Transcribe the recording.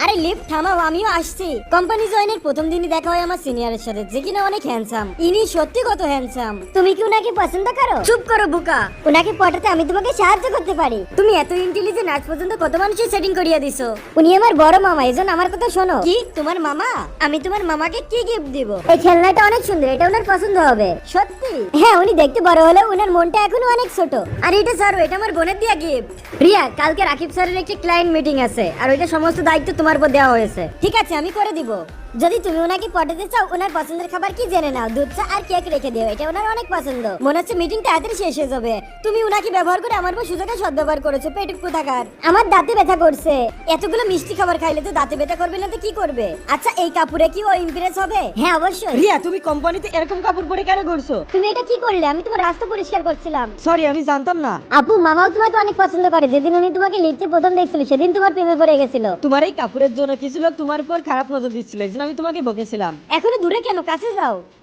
আরে লিফট থামাও, আমিও আসছি। কোম্পানি জয়েনের প্রথম দিনই দেখা হয় আমার সিনিয়রের সাথে, যে কিনা অনেক হ্যান্ডসাম। ইনি সত্যি কত হ্যান্ডসাম। তুমি কি উনাকে পছন্দ করো? চুপ করো বুকা, উনাকে পটাতে আমি তোমাকে সাহায্য করতে পারি। তুমি এত ইন্টেলিজেন্ট, আজ পর্যন্ত কত মানুষের সেটিং করিয়ে দিছো। উনি আমার বড় মামা, এজন্য আমার কথা শোনো। কি তোমার মামা? আমি তোমার মামাকে কি গিফট দিব? এই খেলনাটা অনেক সুন্দর, এটা ওনার পছন্দ হবে। সত্যি? হ্যাঁ, উনি দেখতে বড় হলেও ওনার মনটা এখনো অনেক ছোট। আর এটা স্যার, এটা আমার বোনের দিয়া গিফট। রিয়া, কালকে রাকিব স্যারের একটা ক্লায়েন্ট মিটিং আছে, আর ওইটা সমস্ত দায়িত্ব তোমার উপর দেওয়া হয়েছে। ঠিক আছে, আমি করে দিব। যদি তুমি ওনাকে পটাতে চাও, ওনার পছন্দের খাবার কি জেনে নাও। দুধ চা আর কেক রেখে দিও, এটা ওনার অনেক পছন্দ। মনে হচ্ছে মিটিং তাড়াতাড়ি শেষ হয়ে যাবে। তুমি ওনাকে ব্যবহার করে আমার উপর সুযোগে সদ্ব্যবহার করেছো। পেটুক কোথাকার। আমার দাঁতে ব্যথা করছে। এতগুলো মিষ্টি খাবার খাইলে তো দাঁতে ব্যথা করবে না তো কি করবে? আচ্ছা, এই কাপড়ে কি ও ইমপ্রেস হবে? হ্যাঁ অবশ্যই। রিয়া, তুমি কোম্পানিতে এরকম কাপড় পরে কেন ঘুরছো? তুমি এটা কি করলে? আমি তোমার রাস্তা পরিষ্কার করছিলাম। সরি, আমি জানতাম না। আপু, মামাও তোমাকে অনেক পছন্দ করে। যেদিন উনি তোমাকে লিফটে প্রথম দেখছিল, সেদিন তোমার প্রেমে পড়ে গেছিল। তোমার এই কাপড়ের জন্য কিছু লোক তোমার উপর খারাপ নজর দিচ্ছিল, এই জন্য আমি তোমাকে বকেছিলাম। এখনো দূরে কেন? কাছে যাও।